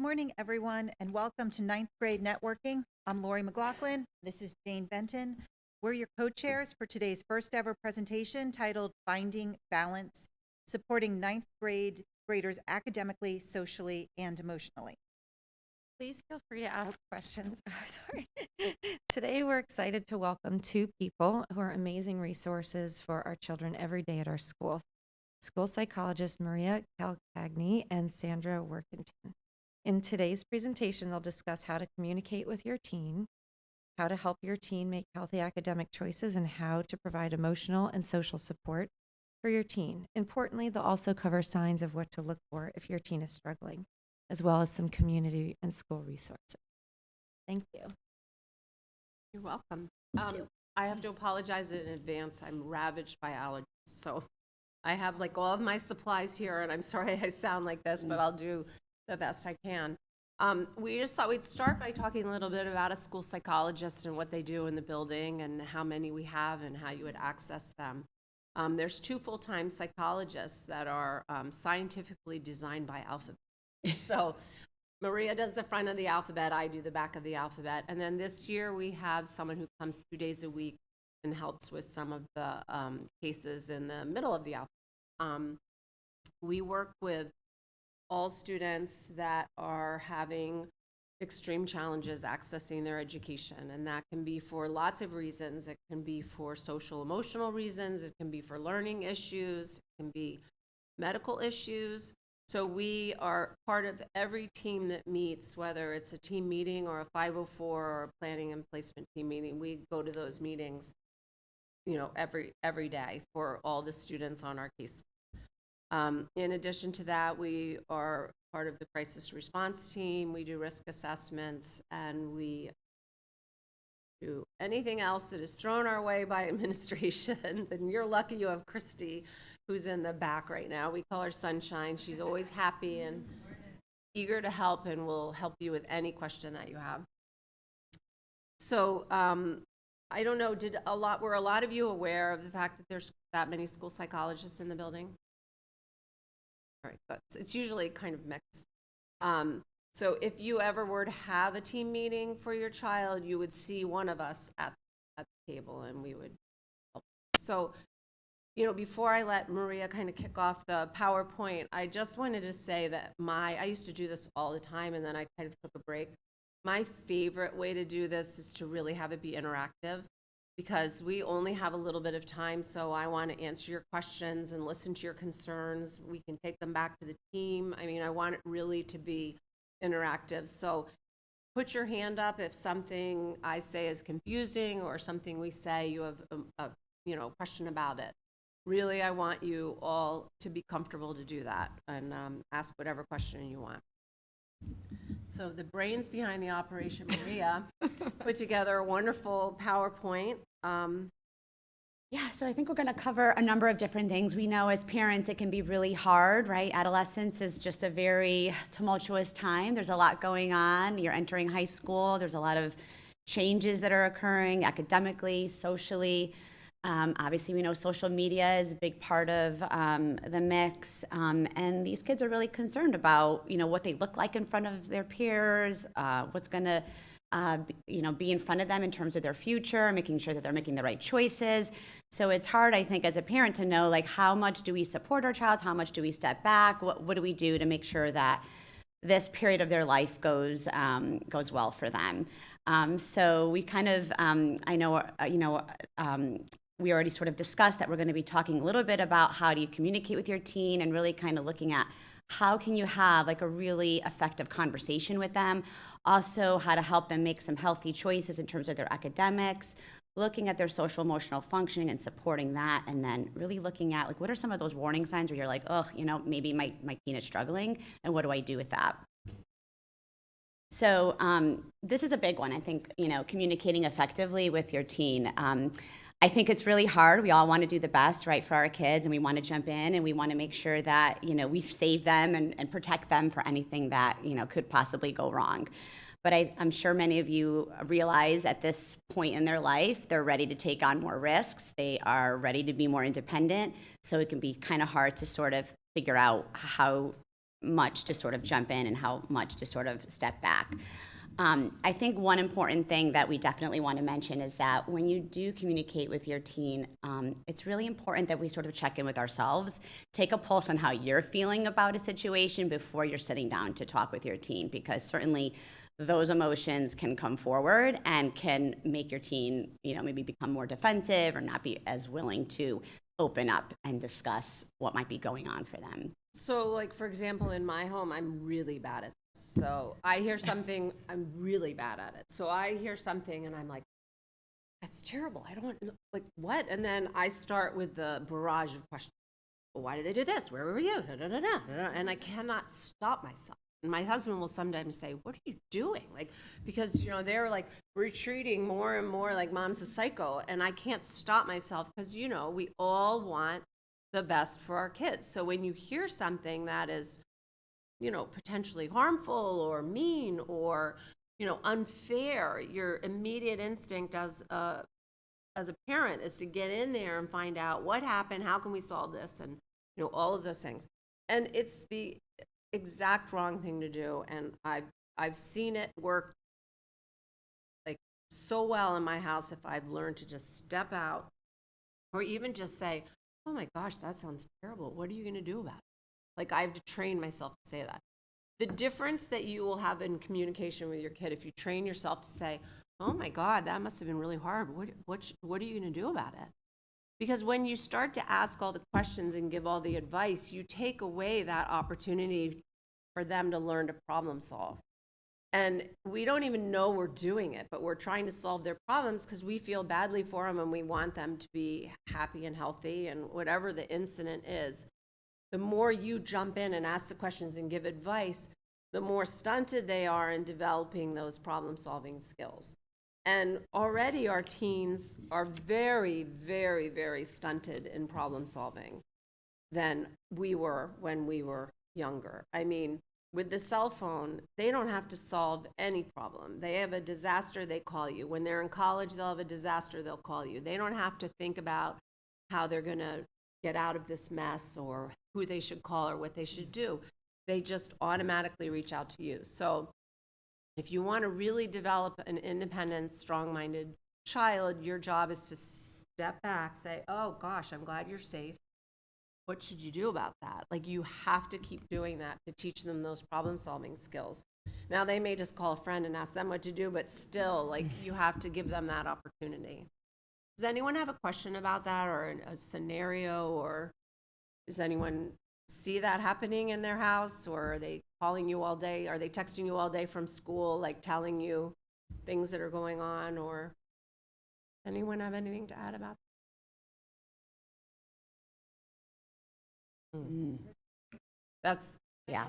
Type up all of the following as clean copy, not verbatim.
Morning, everyone, and welcome to ninth grade networking. I'm Lori McLaughlin. This is Jane Benton. We're your co-chairs for today's first ever presentation titled Finding Balance, Supporting Ninth Grade Graders Academically, Socially, and Emotionally. Please feel free to ask questions. Sorry. Today, we're excited to welcome two people who are amazing resources for our children every day at our school. School psychologist Maria Calcagni and Sandra Workington. In today's presentation, they'll discuss how to communicate with your teen, how to help your teen make healthy academic choices, and how to provide emotional and social support for your teen. Importantly, they'll also cover signs of what to look for if your teen is struggling, as well as some community and school resources. Thank you. You're welcome. I have to apologize in advance. I'm ravaged by allergies, so I have like all of my supplies here, and I'm sorry I sound like this, but I'll do the best I can. We just thought we'd start by talking a little bit about a school psychologist and what they do in the building and how many we have and how you would access them. There's two full-time psychologists that are scientifically designed by Alphabet. So Maria does the front of the alphabet, I do the back of the alphabet. And then this year we have someone who comes 2 days a week and helps with some of the cases in the middle of the alphabet. We work with all students that are having extreme challenges accessing their education, and that can be for lots of reasons. It can be for social emotional reasons, it can be for learning issues, it can be medical issues. So we are part of every team that meets, whether it's a team meeting or a 504 or a planning and placement team meeting. We go to those meetings, every day for all the students on our case. In addition to that, we are part of the crisis response team. We do risk assessments, and we do anything else that is thrown our way by administration. Then you're lucky you have Christy, who's in the back right now. We call her Sunshine. She's always happy and eager to help and will help you with any question that you have. So I don't know, were a lot of you aware of the fact that there's that many school psychologists in the building? All right, good. It's usually kind of mixed. So if you ever were to have a team meeting for your child, you would see one of us at the table, and we would help. So, before I let Maria kind of kick off the PowerPoint, I just wanted to say that I used to do this all the time, and then I kind of took a break. My favorite way to do this is to really have it be interactive, because we only have a little bit of time, so I want to answer your questions and listen to your concerns. We can take them back to the team. I want it really to be interactive. So put your hand up if something I say is confusing or something we say you have a question about it. Really, I want you all to be comfortable to do that and ask whatever question you want. So the brains behind the operation, Maria, put together a wonderful PowerPoint. Yeah, so I think we're going to cover a number of different things. We know as parents it can be really hard, right? Adolescence is just a very tumultuous time. There's a lot going on. You're entering high school. There's a lot of changes that are occurring academically, socially. Obviously, we know social media is a big part of the mix, and these kids are really concerned about, what they look like in front of their peers, what's going to, be in front of them in terms of their future, making sure that they're making the right choices. So it's hard, I think, as a parent to know, how much do we support our child? How much do we step back? What do we do to make sure that this period of their life goes well for them? So we kind of, we already sort of discussed that we're going to be talking a little bit about how do you communicate with your teen and really kind of looking at how can you have a really effective conversation with them. Also, how to help them make some healthy choices in terms of their academics, looking at their social emotional functioning and supporting that, and then really looking at what are some of those warning signs where you're like, oh, maybe my teen is struggling, and what do I do with that? So this is a big one. I think, communicating effectively with your teen. I think it's really hard. We all want to do the best, right, for our kids, and we want to jump in and we want to make sure that, we save them and protect them for anything that, could possibly go wrong. But I'm sure many of you realize at this point in their life, they're ready to take on more risks. They are ready to be more independent. So it can be kind of hard to sort of figure out how much to sort of jump in and how much to sort of step back. I think one important thing that we definitely want to mention is that when you do communicate with your teen, it's really important that we sort of check in with ourselves, take a pulse on how you're feeling about a situation before you're sitting down to talk with your teen, because certainly those emotions can come forward and can make your teen, maybe become more defensive or not be as willing to open up and discuss what might be going on for them. So, like, for example, in my home, I'm really bad at this. So I hear something, I'm really bad at it. So I hear something and I'm like, that's terrible. I don't want, like, what? And then I start with the barrage of questions. Well, why did they do this? Where were you? Da, da, da, da, da, da. And I cannot stop myself. And my husband will sometimes say, what are you doing? Like, because, they're like retreating more and more like mom's a psycho. And I can't stop myself because, we all want the best for our kids. So when you hear something that is, potentially harmful or mean or, unfair, your immediate instinct as a parent is to get in there and find out what happened, how can we solve this, and, all of those things. And it's the exact wrong thing to do. And I've seen it work like so well in my house if I've learned to just step out or even just say, oh my gosh, that sounds terrible. What are you going to do about it? Like, I have to train myself to say that. The difference that you will have in communication with your kid, if you train yourself to say, oh my God, that must have been really hard. What are you going to do about it? Because when you start to ask all the questions and give all the advice, you take away that opportunity for them to learn to problem solve. And we don't even know we're doing it, but we're trying to solve their problems because we feel badly for them and we want them to be happy and healthy and whatever the incident is. The more you jump in and ask the questions and give advice, the more stunted they are in developing those problem-solving skills. And already our teens are very, very, very stunted in problem-solving than we were when we were younger. I mean, with the cell phone, they don't have to solve any problem. They have a disaster, they call you. When they're in college, they'll have a disaster, they'll call you. They don't have to think about how they're going to get out of this mess or who they should call or what they should do. They just automatically reach out to you. So if you want to really develop an independent, strong-minded child, your job is to step back, say, oh gosh, I'm glad you're safe. What should you do about that? Like, you have to keep doing that to teach them those problem-solving skills. Now, they may just call a friend and ask them what to do, but still, like, you have to give them that opportunity. Does anyone have a question about that or a scenario, or does anyone see that happening in their house, or are they calling you all day? Are they texting you all day from school, like telling you things that are going on, or anyone have anything to add about that? That's, Yeah.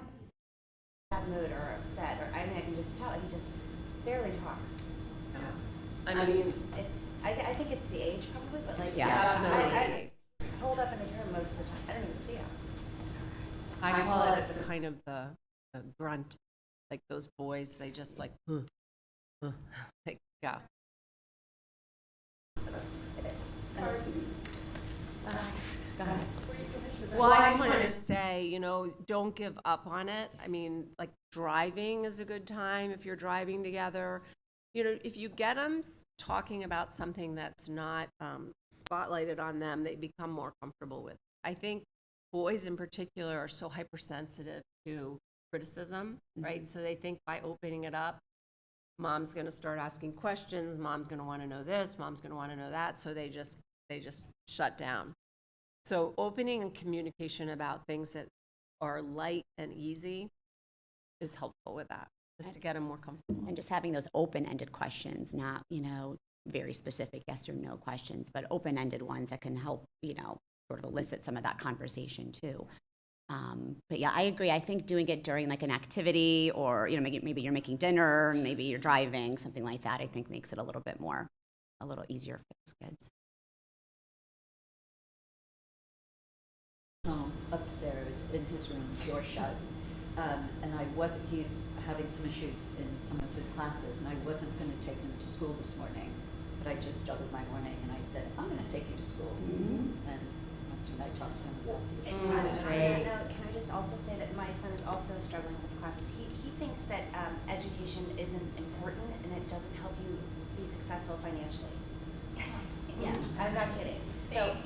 Bad mood or upset, or I can just tell he just barely talks. I mean, I think it's the age probably, but like Yeah. definitely. I hold up in his room most of the time. I don't even see him. I call it the kind of the grunt, like those boys, they just like, like, yeah. Well, I just wanted to say, don't give up on it. I mean, like, driving is a good time if you're driving together. If you get them talking about something that's not spotlighted on them, they become more comfortable with it. I think boys in particular are so hypersensitive to criticism, right? So they think by opening it up, mom's going to start asking questions, mom's going to want to know this, mom's going to want to know that, so they just shut down. So opening and communication about things that are light and easy is helpful with that, just to get them more comfortable. And just having those open-ended questions, not, very specific yes or no questions, but open-ended ones that can help, sort of elicit some of that conversation too. But yeah, I agree. I think doing it during like an activity or, maybe you're making dinner, maybe you're driving, something like that, I think makes it a little easier for those kids. Upstairs in his room, door shut, and he's having some issues in some of his classes, and I wasn't going to take him to school this morning, but I just juggled my morning, and I said, I'm going to take you to school, and that's when I talked to him about the issue. On that note, can I just also say that my son is also struggling with classes. He thinks that education isn't important and it doesn't help you be successful financially. Yes, I'm not kidding. So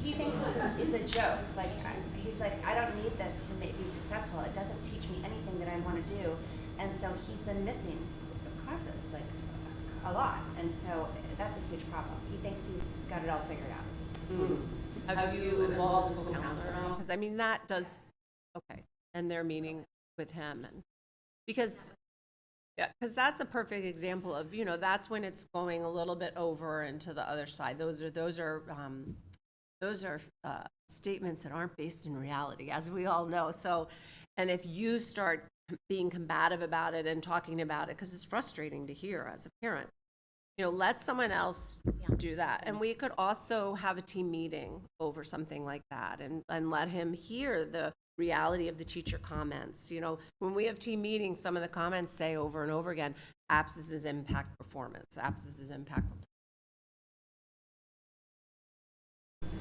he thinks it's a joke. Like he's like, I don't need this to be successful. It doesn't teach me anything that I want to do, and so he's been missing classes like a lot, and so that's a huge problem. He thinks he's got it all figured out. Have you involved school counselor? Because I mean, that does, okay, and they're meeting with him and, because, yeah, because that's a perfect example of, you know, that's when it's going a little bit over into the other side. Those are statements that aren't based in reality, as we all know. So, and if you start being combative about it and talking about it, because it's frustrating to hear as a parent, you know, let someone else do that. And we could also have a team meeting over something like that and let him hear the reality of the teacher comments. You know, when we have team meetings, some of the comments say over and over again, absences impact performance, absences impact.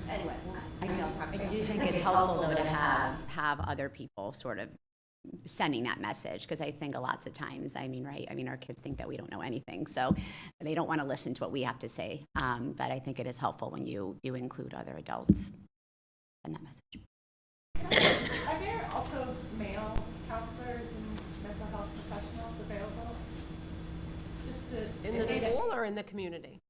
Anyway, I do think it's helpful though to have other people sort of sending that message, because I think lots of times, I mean, right, I mean, our kids think that we don't know anything, so they don't want to listen to what we have to say. But I think it is helpful when you do include other adults in that message. Are there also male counselors and mental health professionals available? Just to In the school or in the community?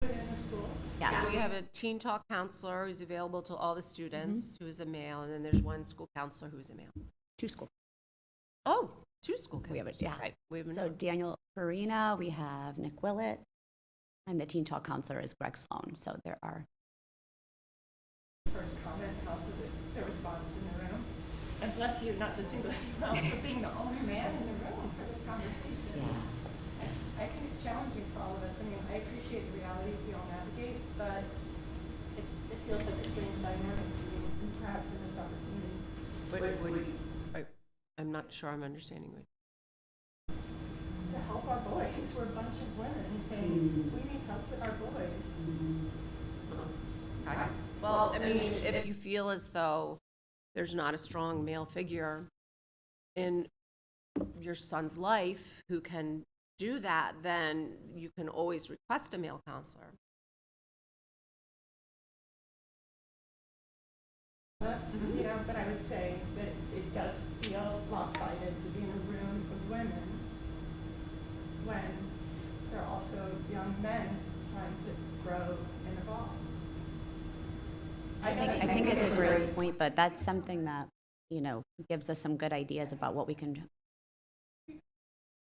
put in the school? Yes. We have a teen talk counselor who's available to all the students, who is a male, and then there's one school counselor who's a male. 2 schools. Oh, 2 school We have counselors. it, yeah. Right. We have So another. Daniel Farina, we have Nick Willett, and the teen talk counselor is Greg Sloan. So there are. First comment and also the response in the room. And bless you, not to single you out, for being the only man in the room for this conversation. Yeah. I think it's challenging for all of us. I mean, I appreciate the realities we all navigate, but it feels like a strange dynamic to me, and perhaps in this opportunity. I'm not sure I'm understanding you. To help our boys, we're a bunch of women saying, we need help with our boys. Okay. Well, I mean, if you feel as though there's not a strong male figure in your son's life who can do that, then you can always request a male counselor. You know, but I would say that it does feel lopsided to be in a room of women when there are also young men trying to grow and evolve. I think it's a great point, but that's something that, you know, gives us some good ideas about what we can do.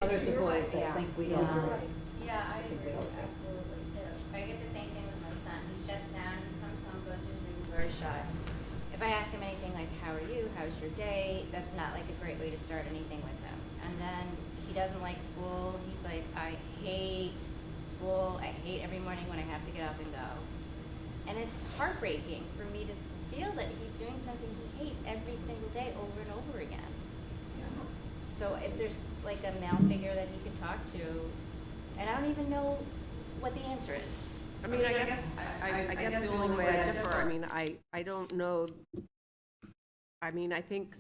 Others are boys, I think we all agree. Yeah, I agree, absolutely, too. I get the same thing with my son. He shuts down, comes home, goes to his room, door's shut. If I ask him anything like, how are you, how's your day, that's not like a great way to start anything with him. And then he doesn't like school. He's like, I hate school. I hate every morning when I have to get up and go. And it's heartbreaking for me to feel that he's doing something he hates every single day over and over again. So if there's like a male figure that he could talk to, and I don't even know what the answer is. I mean, I guess the only way I differ, I mean, I don't know. I mean, I think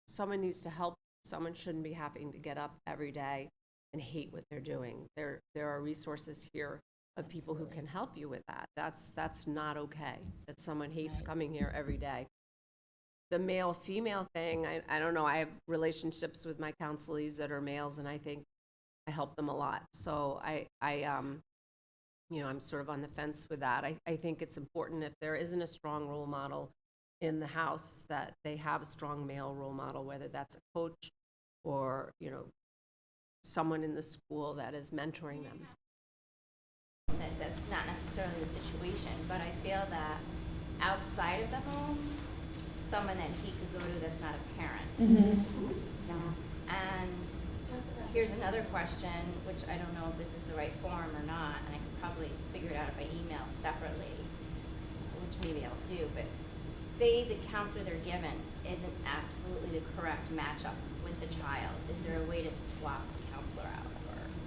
someone needs to help. Someone shouldn't be having to get up every day and hate what they're doing. There are resources here of people who can help you with that. That's not okay, that someone hates coming here every day. The male-female thing, I don't know. I have relationships with my counselees that are males, and I think I help them a lot. So you know, I'm sort of on the fence with that. I think it's important, if there isn't a strong role model in the house, that they have a strong male role model, whether that's a coach or, you know, someone in the school that is mentoring them. That's not necessarily the situation, but I feel that outside of the home, someone that he could go to that's not a parent. And here's another question, which I don't know if this is the right form or not, and I could probably figure it out if I email separately, which maybe I'll do, but say the counselor they're given isn't absolutely the correct matchup with the child. Is there a way to swap the counselor out?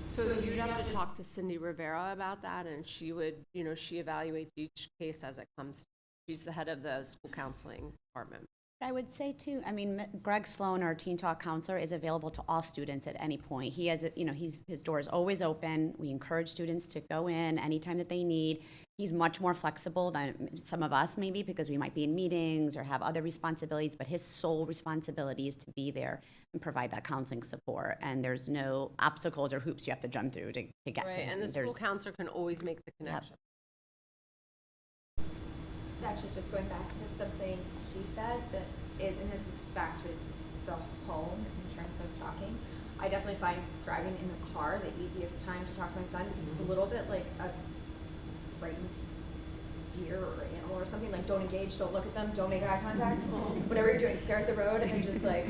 So you'd have to talk to Cindy Rivera about that, and she would, you know, she evaluates each case as it comes. She's the head of the school counseling department. I would say too, I mean, Greg Sloan, our Teen Talk counselor, is available to all students at any point. He has, his door is always open. We encourage students to go in anytime that they need. He's much more flexible than some of us maybe because we might be in meetings or have other responsibilities, but his sole responsibility is to be there and provide that counseling support. And there's no obstacles or hoops you have to jump through to get Right, to him. and the school There's- counselor can always make the connection. This is actually just going back to something she said, that and this is back to the home in terms of talking. I definitely find driving in the car the easiest time to talk to my son because it's a little bit like a frightened deer or animal or something. Like, don't engage, don't look at them, don't make eye contact. Whatever you're doing, stare at the road and then just like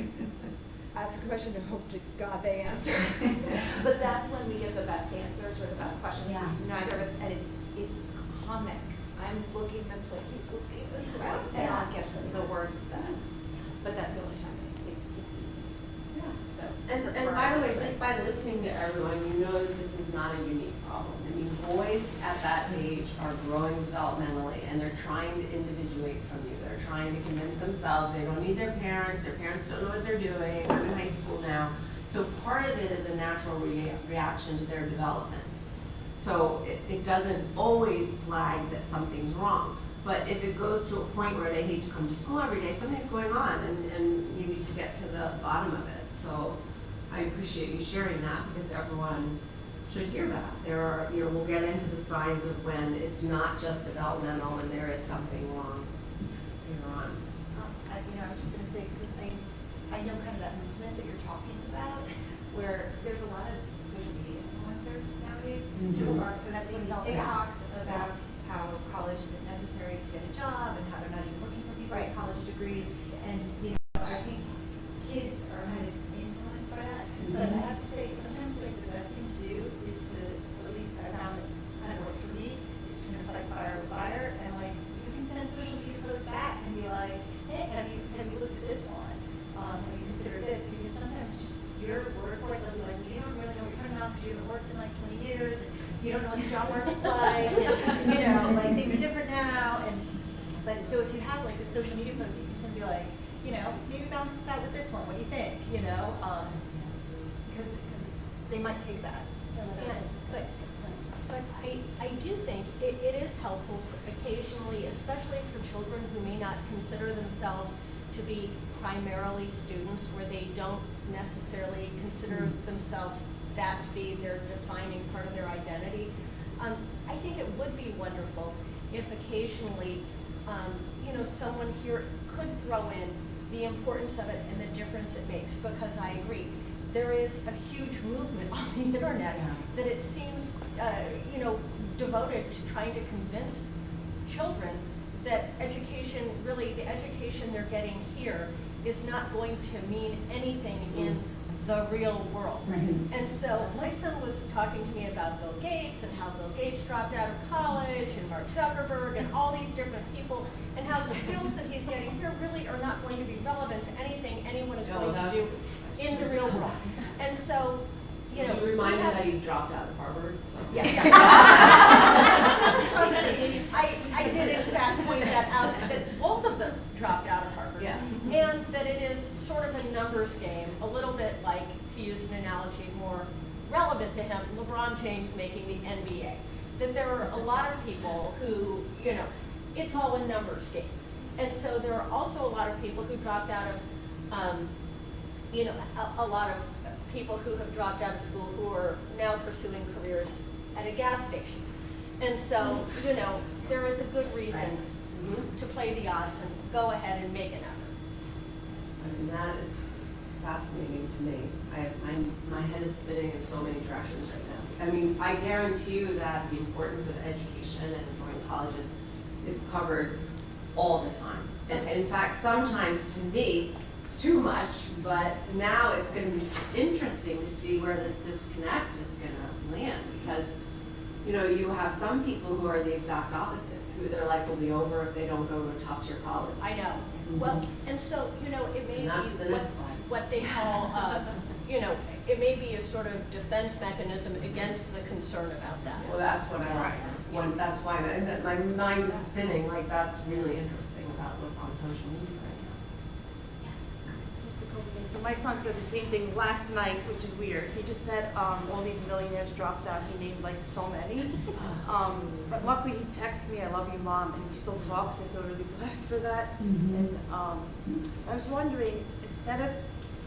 ask a question and hope to God they answer. But that's when we get the best answers or the best questions. Yeah. Because neither of us, and it's comic. I'm looking this way, he's looking this way, and I'll get the words then. But that's the only time it's easy. Yeah. So. And by the way, just by listening to everyone, you know that this is not a unique problem. I mean, boys at that age are growing developmentally, and they're trying to individuate from you. They're trying to convince themselves they don't need their parents don't know what they're doing, they're in high school now. So part of it is a natural reaction to their development. So it doesn't always flag that something's wrong. But if it goes to a point where they hate to come to school every day, something's going on and you need to get to the bottom of it. So I appreciate you sharing that because everyone should hear that. There are, we'll get into the signs of when it's not just developmental and there is something wrong later on. I was just gonna say, because I know kind of that movement that you're talking about, where there's a lot of social media influencers nowadays who are posting these TikToks about how college isn't necessary to get a job and how they're not even looking for people with college degrees. And, I think kids are kind of influenced by that. But I have to say, sometimes like the best thing to do is to, at least I found it kind of works for me, is to kind of like fire with fire and like, you can send social media posts back and be like, hey, have you looked at this one? Have you considered this? Because sometimes just your word for it, they'll be like, you don't really know what you're talking about because you haven't worked in like 20 years and you don't know what the job market's like, and, like things are different now. But so if you have like the social media post, you can send be like, maybe balance this out with this one. What do you think? Because they might take that. So, But I do think it is helpful occasionally, especially for children who may not consider themselves to be primarily students, where they don't necessarily consider themselves that to be their defining part of their identity. I think it would be wonderful if occasionally, someone here could throw in the importance of it and the difference it makes, because I agree. There is a huge movement on the internet that it seems, devoted to trying to convince children that education, really the education they're getting here, is not going to mean anything in the real world. And so my son was talking to me about Bill Gates and how Bill Gates dropped out of college and Mark Zuckerberg and all these different people, and how the skills that he's getting here really are not going to be relevant to anything anyone is going to do in the real world. And so, Did you remind him that he dropped out of Harvard? So. Yeah. Trust me, I did in fact point that out, that both of them dropped out of Harvard. Yeah. And that it is sort of a numbers game, a little bit like, to use an analogy more relevant to him, LeBron James making the NBA. That there are a lot of people who, it's all a numbers game. And so there are also a lot of people who dropped out of, a lot of people who have dropped out of school who are now pursuing careers at a gas station. And so, there is a good reason to play the odds and go ahead and make an effort. And that is fascinating to me. My head is spinning in so many directions right now. I mean, I guarantee you that the importance of education and going to colleges is covered all the time. And in fact, sometimes to me, too much, but now it's going to be interesting to see where this disconnect is going to land, because you have some people who are the exact opposite, who their life will be over if they don't go to a top-tier college. I know. Well, and so, it may And that's the be next slide. what they call, it may be a sort of defense mechanism against the concern about that. Well, that's what that's why my mind is spinning. Like, that's really interesting about what's on social media right now. So my son said the same thing last night, which is weird. He just said, all these millionaires dropped out. He named like so many. But luckily he texts me, I love you, Mom, and we still talk, so I feel really blessed for that. And I was wondering, instead of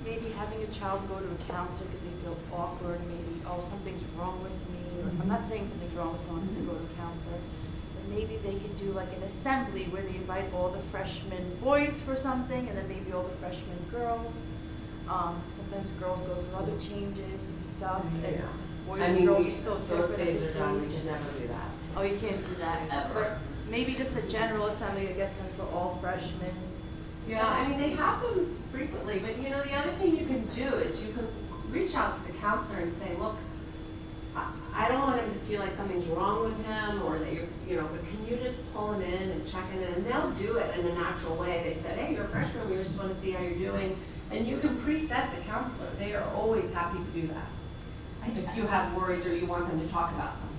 maybe having a child go to a counselor because they feel awkward, maybe, oh, something's wrong with me, or I'm not saying something's wrong with someone because they go to a counselor, but maybe they could do like an assembly where they invite all the freshman boys for something, and then maybe all the freshman girls. Sometimes girls go through other changes and stuff, and boys and girls are so different. Those days at the are done, we stage. can never do that. Oh, you can't do that. Ever. But maybe just a general assembly, I guess, then for all freshmen. Yeah, I mean, they have them frequently, but you know, the other thing you can do is you can reach out to the counselor and say, look, I don't want him to feel like something's wrong with him, or that but can you just pull him in and check in? And they'll do it in a natural way. They said, hey, you're a freshman, we just want to see how you're doing. And you can preset the counselor. They are always happy to do that. If you have worries or you want them to talk about something.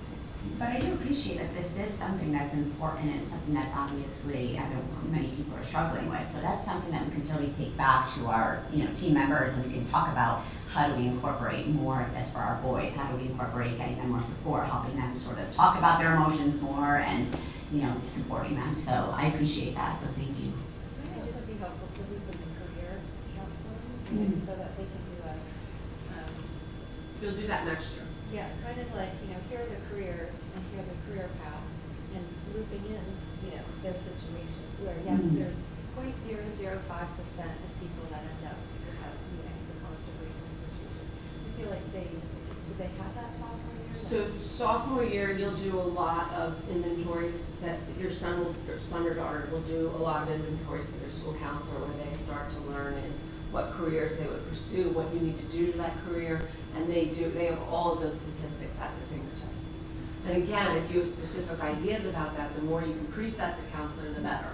But I do appreciate that this is something that's important and something that's obviously, I know many people are struggling with. So that's something that we can certainly take back to our, team members, and we can talk about how do we incorporate more of this for our boys? How do we incorporate getting them more support, helping them sort of talk about their emotions more, and, supporting them. So I appreciate that, so thank you. Might it just be helpful to leave them in career counseling, so that they can do You'll do that next year. kind of like, here are the careers and here are the career path, and looping in, this situation where, yes, there's 0.005% of people that end up without, the college degree in this situation. I feel like do they have that sophomore year? So sophomore year, you'll do a lot of inventories that your son or daughter will do a lot of inventories with their school counselor, where they start to learn what careers they would pursue, what you need to do to that career, and they have all of those statistics at their fingertips. And again, if you have specific ideas about that, the more you can preset the counselor, the better.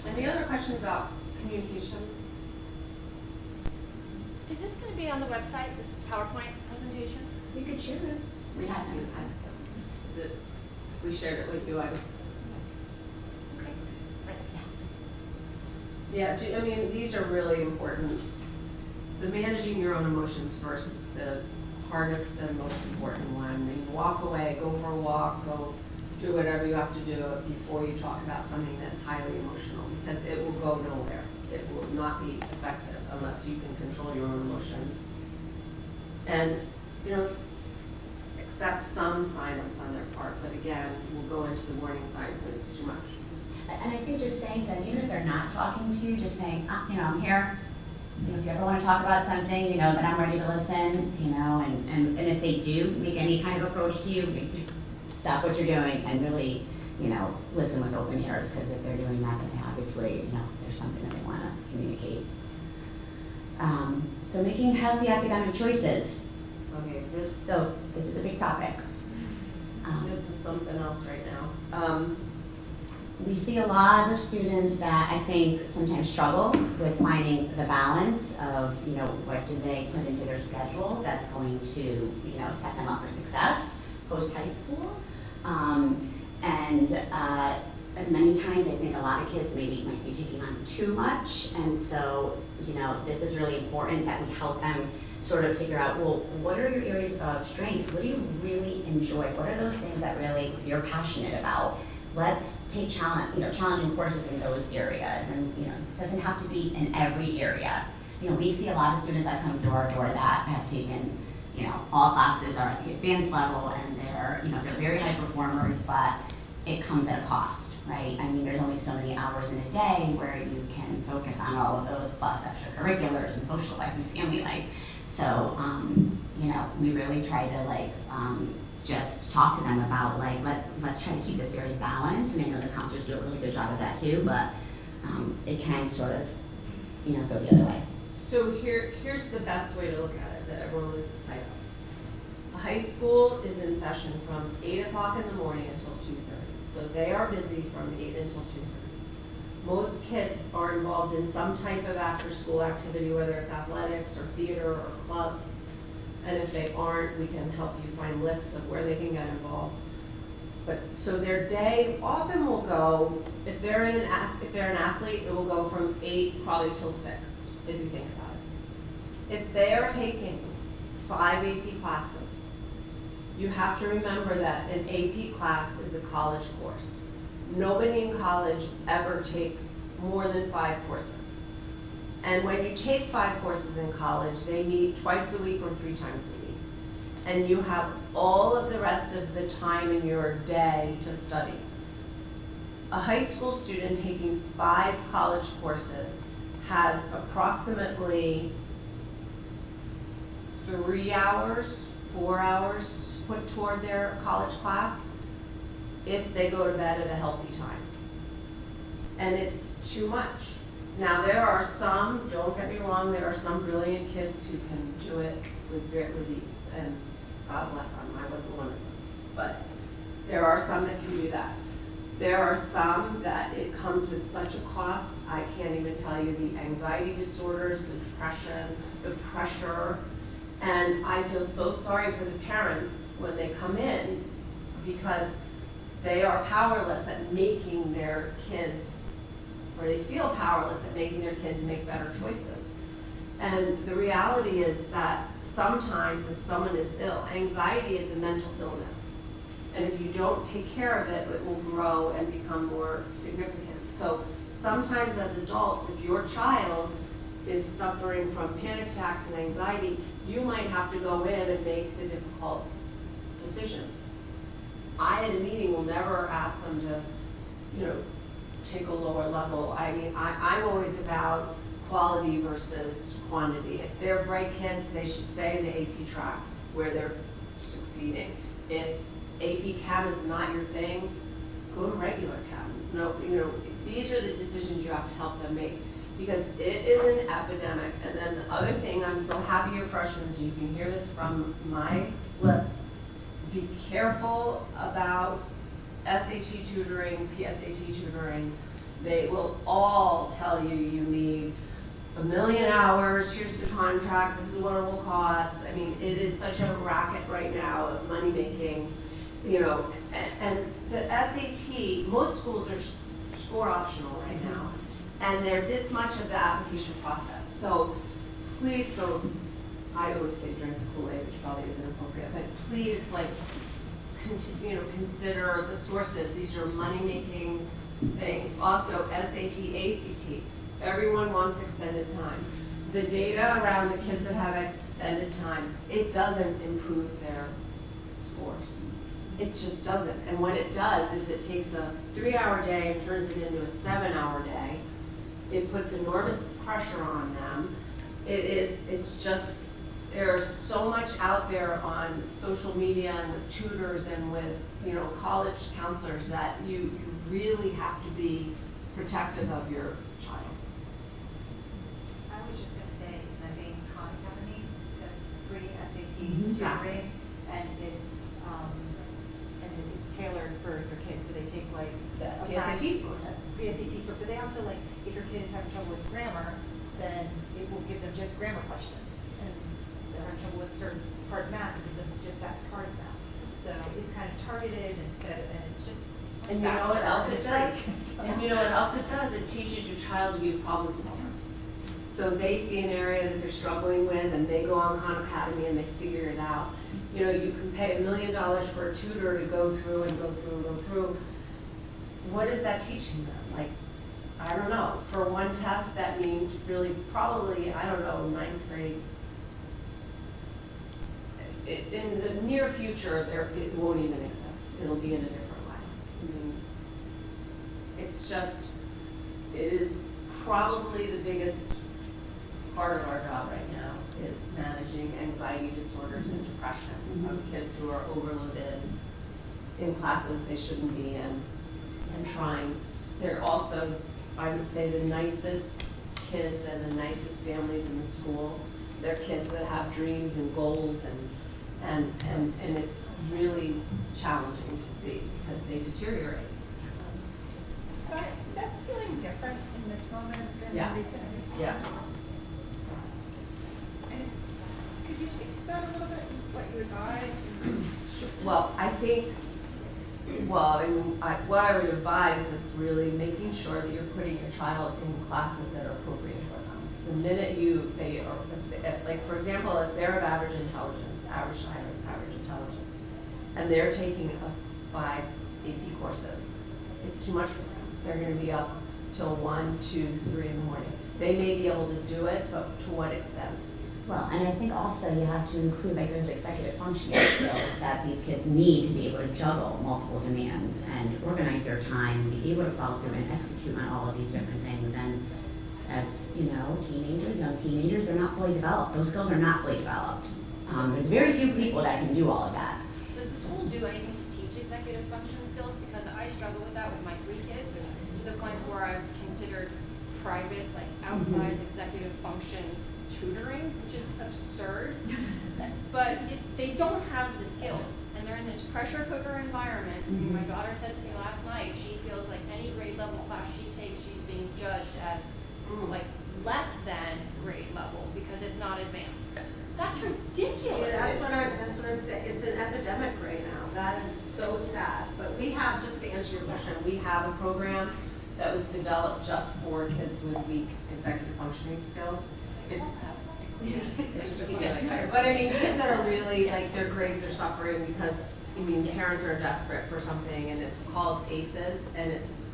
Any other questions about communication? Is this gonna be on the website, this PowerPoint presentation? We could share it. We have them. Is it, if we shared it with you, I would. Okay. Yeah, I mean, these are really important. The managing your own emotions first is the hardest and most important one. I mean, walk away, go for a walk, go do whatever you have to do before you talk about something that's highly emotional, because it will go nowhere. It will not be effective unless you can control your own emotions. And, accept some silence on their part, but again, we'll go into the warning signs when it's too much. And I think just saying to them, even if they're not talking to you, just saying, I'm here. If you ever want to talk about something, then I'm ready to listen, and if they do make any kind of approach to you, stop what you're doing and really, listen with open ears, because if they're doing that, then they obviously, there's something that they want to communicate. So making healthy academic choices. Okay, So this is a big topic. this is something else right now. We see a lot of students that I think sometimes struggle with finding the balance of, what do they put into their schedule that's going to, set them up for success post-high school. And many times I think a lot of kids maybe might be taking on too much. And so, this is really important that we help them sort of figure out, well, what are your areas of strength? What do you really enjoy? What are those things that really you're passionate about? Let's take challenging courses in those areas, and it doesn't have to be in every area. We see a lot of students that come through our door that have taken, all classes are at the advanced level, and they're very high performers, but it comes at a cost, right? I mean, there's only so many hours in a day where you can focus on all of those plus extracurriculars and social life and family life. So, we really try to just talk to them about let's try to keep this very balanced. And I know the counselors do a really good job of that too, but it can sort of, go the other way. So here's the best way to look at it that everyone loses sight of. A high school is in session from 8 o'clock in the morning until 2:30. So they are busy from 8 until 2:30. Most kids are involved in some type of after-school activity, whether it's athletics or theater or clubs. And if they aren't, we can help you find lists of where they can get involved. But, so their day often will go, if they're an athlete, it will go from 8 probably till 6, if you think about it. If they are taking 5 AP classes, you have to remember that an AP class is a college course. Nobody in college ever takes more than 5 courses. And when you take 5 courses in college, they meet twice a week or 3 times a week. And you have all of the rest of the time in your day to study. A high school student taking 5 college courses has approximately 3 hours, 4 hours to put toward their college class if they go to bed at a healthy time. And it's too much. Now, there are some, don't get me wrong, there are some brilliant kids who can do it with ease, and God bless them, I wasn't one of them. But there are some that can do that. There are some that it comes with such a cost, I can't even tell you, the anxiety disorders, the depression, the pressure. And I feel so sorry for the parents when they come in, because they are powerless at making their kids, or they feel powerless at making their kids make better choices. And the reality is that sometimes if someone is ill, anxiety is a mental illness. And if you don't take care of it, it will grow and become more significant. So sometimes as adults, if your child is suffering from panic attacks and anxiety, you might have to go in and make the difficult decision. I, at a meeting, will never ask them to, take a lower level. I mean, I'm always about quality versus quantity. If they're bright kids, they should stay in the AP track where they're succeeding. If AP Chem is not your thing, go to regular Chem. These are the decisions you have to help them make, because it is an epidemic. And then the other thing, I'm so happy you're freshmen, so you can hear this from my lips. Be careful about SAT tutoring, PSAT tutoring. They will all tell you you need 1 million hours, here's the contract, this is what it will cost. I mean, it is such a racket right now of money making, and the SAT, most schools are score optional right now, and they're this much of the application process. So please don't, I always say drink the Kool-Aid, which probably isn't appropriate, but please consider the sources. These are money-making things. Also, SAT, ACT, everyone wants extended time. The data around the kids that have extended time, it doesn't improve their scores. It just doesn't. And what it does is it takes a 3-hour day and turns it into a 7-hour day. It puts enormous pressure on them. It's just, there's so much out there on social media and with tutors and with, college counselors that you really have to be protective of your child. I was just gonna say, the main Khan Academy does free SAT Exactly. tutoring, and it's tailored for your kids, so they take like The a PSAT class- score. PSAT score, but they also if your kid is having trouble with grammar, then it will give them just grammar questions, and if they're having trouble with a certain part of math, it gives them just that part of math. So it's kind of targeted and it's just. And you know what else it does? So- And you know what else it does? It teaches your child to be a problem solver. So they see an area that they're struggling with and they go on Khan Academy and they figure it out. You can pay $1 million for a tutor to go through and go through and go through. What is that teaching them? I don't know. For one test, that means really probably, 9th grade. In the near future, it won't even exist. It'll be in a different way. I mean, it is probably the biggest part of our job right now is managing anxiety disorders and depression of kids who are overloaded in classes they shouldn't be in, and they're also, I would say, the nicest kids and the nicest families in the school. They're kids that have dreams and goals, and it's really challenging to see because they deteriorate. Guys, is that feeling different in this moment than Yes. recent history? Yes. And could you speak to that a little bit, what you advise? Well, I think Well, I mean, what I would advise is really making sure that you're putting your child in classes that are appropriate for them. The minute they are, like, for example, if they're of average intelligence, average to higher average intelligence, and they're taking 5 AP courses, it's too much for them. They're gonna be up till 1, 2, 3 in the morning. They may be able to do it, but to what extent? Well, and I think also you have to include like those executive functioning skills that these kids need to be able to juggle multiple demands and organize their time, be able to follow through and execute on all of these different things. And as you know, young teenagers, they're not fully developed. Those skills are not fully developed. There's very few people that can do all of that. Does the school do anything to teach executive function skills? Because I struggle with that with my 3 kids, to the point where I've considered private, like outside executive function tutoring, which is absurd. But they don't have the skills, and they're in this pressure cooker environment. My daughter said to me last night, she feels like any grade level class she takes, she's being judged as like less than grade level because it's not advanced. That's ridiculous. Yeah, that's what I'm saying. It's an epidemic right now. That is so sad. But we have, just to answer your question, we have a program that was developed just for kids with weak executive functioning skills. It's, but I mean, kids that are really, like, their grades are suffering because, I mean, parents are desperate for something, and it's called ACEs, and it's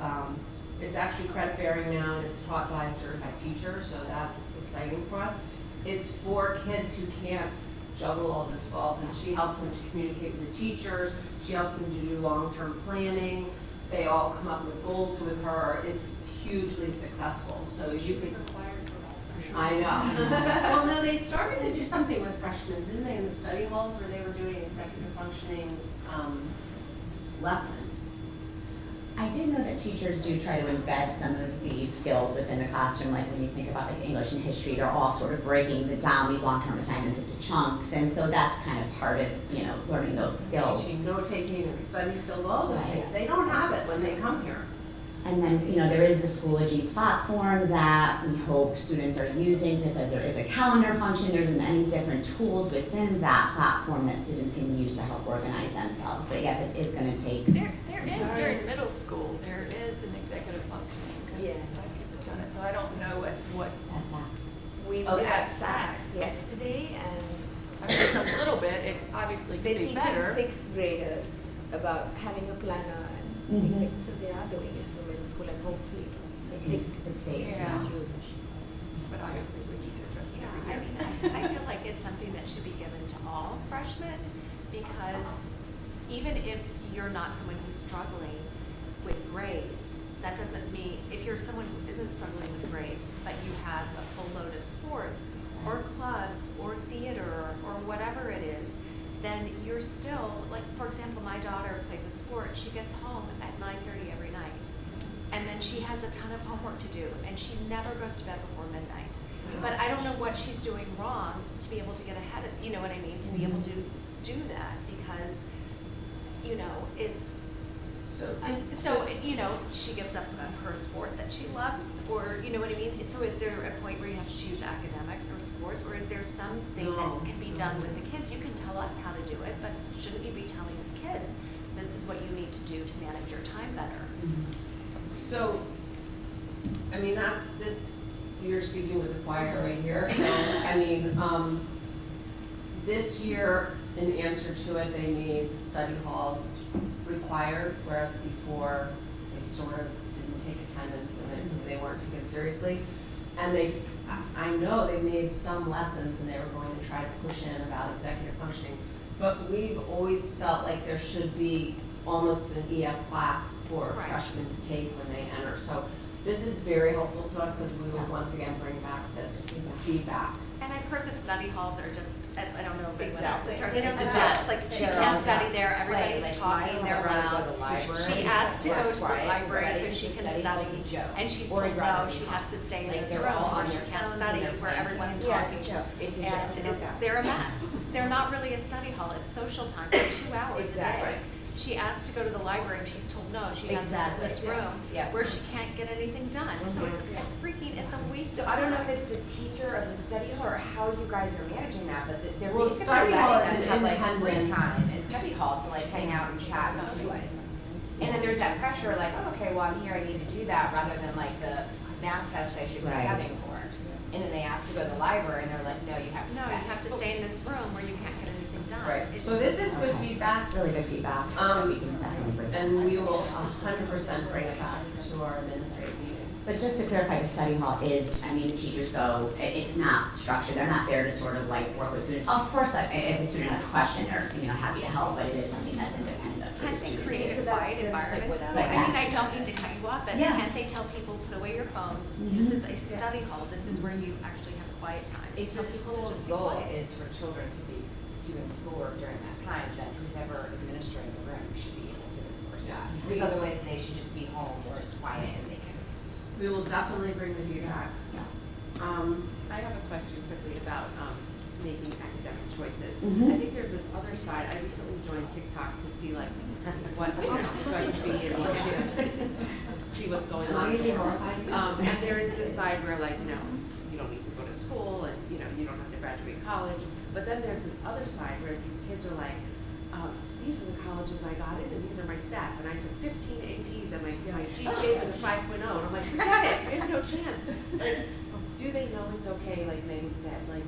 actually credit bearing now, and it's taught by a certified teacher, so that's exciting for us. It's for kids who can't juggle all those balls, and she helps them to communicate with the teachers, she helps them to do long-term planning, they all come up with goals with her, it's hugely successful, so you could. I know. Well, no, they started to do something with freshmen, didn't they, in the study halls where they were doing executive functioning lessons? I did know that teachers do try to embed some of these skills within the classroom, like when you think about like English and history, they're all sort of breaking down these long-term assignments into chunks, and so that's kind of part of, learning those skills. Teaching, note-taking, and study skills, all those things. They don't have it when they come here. And then, there is the Schoology platform that we hope students are using because there is a calendar function. There's many different tools within that platform that students can use to help organize themselves. But yes, it is going to take. There is during middle school, there is an executive functioning because my kids have done it. So I don't know what That's us. we were at SACS yesterday, and I mean, it's a little bit. It obviously could be They're teaching better. 6th graders about having a planner and so they are doing it from middle school, and hopefully It stays. Yeah. But obviously we need to address it. Yeah, I mean, I feel like it's something that should be given to all freshmen, because even if you're not someone who's struggling with grades, that doesn't mean, if you're someone who isn't struggling with grades, but you have a full load of sports or clubs or theater or whatever it is, then you're still, like, for example, my daughter plays a sport, she gets home at 9:30 every night. And then she has a ton of homework to do, and she never goes to bed before midnight. But I don't know what she's doing wrong to be able to get ahead of, you know what I mean, to be able to do that, because, it's, she gives up her sport that she loves, or, you know what I mean? So is there a point where you have to choose academics or sports, or is there something that can be done with the kids? You can tell us how to do it, but shouldn't you be telling the kids, this is what you need to do to manage your time better? So, I mean, you're speaking with the choir right here, so, I mean, this year, in answer to it, they made the study halls required, whereas before, they sort of didn't take attendance and they weren't taken seriously. And I know they made some lessons and they were going to try to push in about executive functioning, but we've always felt like there should be almost an EF class for freshmen to take when they enter. So this is very helpful to us because we will once again bring back this feedback. And I've heard the study halls are just, I don't know if anyone else has heard Exactly. this, the best, like, she They're can't all study just there, everybody's like talking, they're loud. She asked to go to the library so she can study, and she's told no, she has to stay in this room where she can't study, where everyone's talking. And they're a mess. They're not really a study hall, it's social time, for 2 hours a day. She asked to go to the library and she's told no, she has to sit in this room where she can't get anything done. So it's a waste of So I time. don't know if it's the teacher of the study hall or how you guys are managing that, but they're Well, basically study hall is letting an them have like free independent- time in study hall to like hang out and chat and socialize. And then there's that pressure, like, oh, okay, well, I'm here, I need to do that, rather than like the math test I should be Right. studying for. And then they ask to go to the library, and they're like, no, you have to No, stay. you have to stay in this room where you can't get anything done. Right. It's- So this is good feedback, That's really good feedback. Um, We can definitely bring that and back. we will 100% bring it back to our administrative meetings. But just to clarify, the study hall is, I mean, the teachers go, it's not structured, they're not there to sort of like work with students. Of course, like, if a student has a question, they're, happy to help, but it is something that's independent for the Can't they student. create too. a quiet environment though? Like I mean, that. I don't mean to cut you off, but Yeah. can't they tell people, put away your phones? Mhm. This is a study hall, this is where you actually have quiet time. If Tell the people to school's just be goal quiet. is for children to be doing schoolwork during that time, then who's ever administering the room should be able to enforce that. We- Because otherwise, they should just be home where it's quiet and they can. We will definitely bring the feedback. I have a question quickly about making academic choices. Mhm. I think there's this other side. I recently joined TikTok to see like what, so I can be see what's going on. And there is this side where like, no, you don't need to go to school and, you don't have to graduate college. But then there's this other side where these kids are like, these are the colleges I got in and these are my stats. And I took 15 APs and my GPA was a 5.0. And I'm like, forget it. We have no chance. Like, do they know it's okay, like Megan said, like,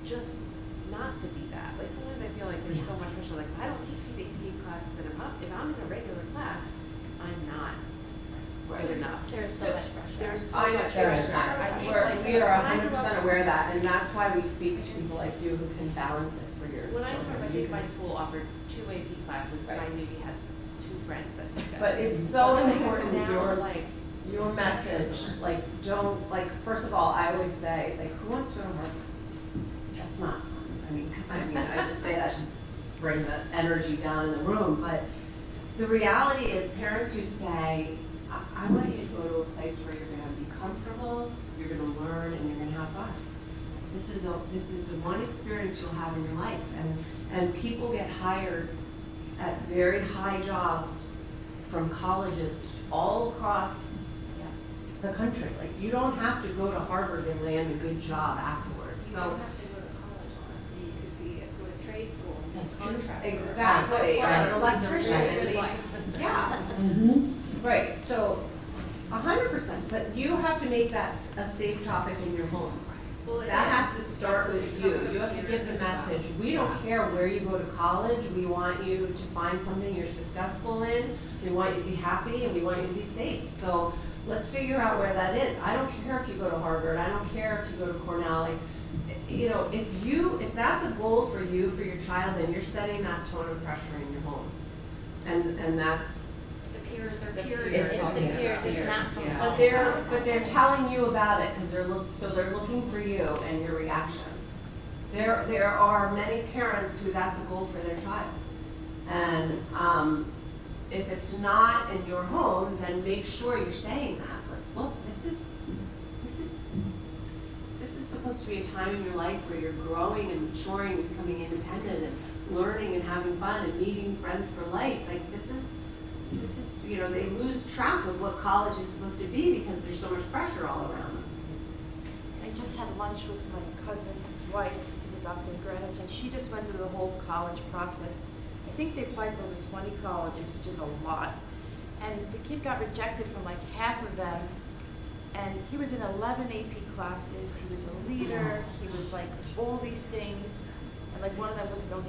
just not to be that? Like, sometimes I feel like there's so much pressure, like, I don't teach these AP classes, and if I'm in a regular class, I'm not good enough. There's so much pressure. There's so I know, much there is. pressure. I feel We're, like we are when I grew 100% up- aware of that, and that's why we speak to people like you who can balance it for your When I grew children. up, I You think my can- school offered 2 AP classes, but I maybe had 2 friends that took it. But it's so Like, important, now it's like, your message, like, don't, like, first of all, I always say, like, who wants to go to Harvard? That's not fun. I just say that to bring the energy down in the room, but the reality is parents who say, I want you to go to a place where you're gonna be comfortable, you're gonna learn, and you're gonna have fun. This is one experience you'll have in your life, and people get hired at very high jobs from colleges all across the country. Like, you don't have to go to Harvard and land a good job afterwards, You so. don't have to go to college, honestly, you could go to trade school, and That's true. contract. work. Exactly, Or an electrician. a good life. Yeah, right, so 100%, but you have to make that a safe topic in your home. Well, it That is. has to start with you. You have to give the message, we don't care where you go to college, we want you to find something you're successful in, we want you to be happy, and we want you to be safe. So let's figure out where that is. I don't care if you go to Harvard, I don't care if you go to Cornell, like, if that's a goal for you, for your child, then you're setting that tone of pressure in your home. And that's, The peers, It's it's not the the peers, it's not from Yeah. home. but they're telling you about it, cause they're looking for you and your reaction. There are many parents who that's a goal for their child. And, if it's not in your home, then make sure you're saying that, like, look, this is supposed to be a time in your life where you're growing and maturing and becoming independent and learning and having fun and meeting friends for life. Like, this is, they lose track of what college is supposed to be because there's so much pressure all around them. I just had lunch with my cousin, his wife, who's a doctor in Greenwich, and she just went through the whole college process. I think they applied to over 20 colleges, which is a lot. And the kid got rejected from like half of them. And he was in 11 AP classes, he was a leader, he was like all these things. And like one of them was Notre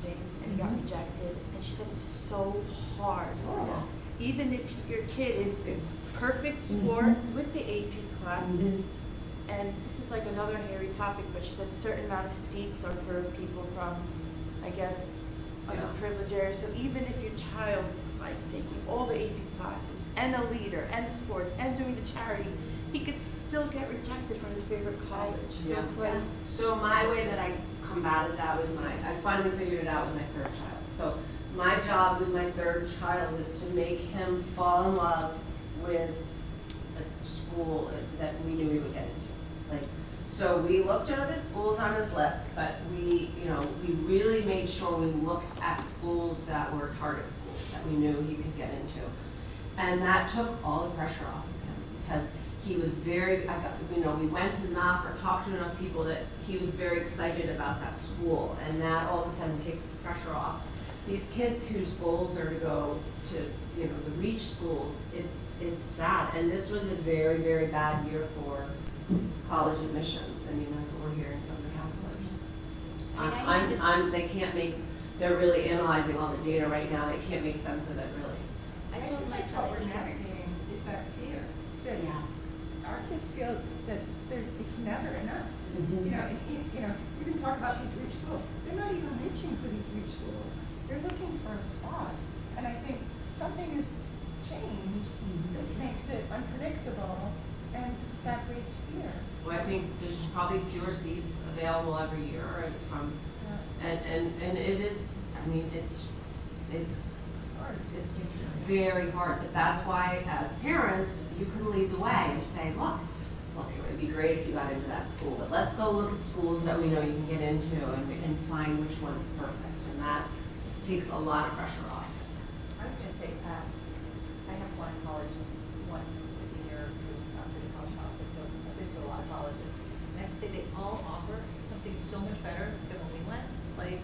Dame, and he got rejected. And she said it's so hard. Even if your kid is perfect sport with the AP classes, and this is like another hairy topic, but she said certain amount of seats are for people from, I guess, underprivileged areas. So even if your child is like taking all the AP classes and a leader and the sports and doing the charity, he could still get rejected from his favorite college. So Yeah. it's like, So my way that I combated that I finally figured it out with my third child. So my job with my third child was to make him fall in love with a school that we knew he would get into. Like, so we looked at other schools on his list, but we really made sure we looked at schools that were target schools that we knew he could get into. And that took all the pressure off of him because he was we went enough or talked to enough people that he was very excited about that school, and that all of a sudden takes the pressure off. these kids whose goals are to go to, you know, the reach schools, it's sad. And this was a very, very bad year for college admissions. I mean, that's what we're hearing from the counselors. They can't make, they're really analyzing all the data right now. They can't make sense of it, really. I told my That's son what that we're he can navigating is that fear, that our kids feel that it's never enough. You know, you can talk about these reach schools. They're not even reaching for these reach schools. They're looking for a spot. And I think something has changed that makes it unpredictable, and that breeds fear. Well, I think there's probably fewer seats available every year and from, and it is, I mean, it's Hard. it's very hard, but that's why as parents, you can lead the way and say, look, it would be great if you got into that school, but let's go look at schools that we know you can get into and find which one is perfect, and takes a lot of pressure off. I was gonna say, I have one in college, one a senior who's after the college policy, so I've been to a lot of colleges. And I have to say, they all offer something so much better than when we went, like,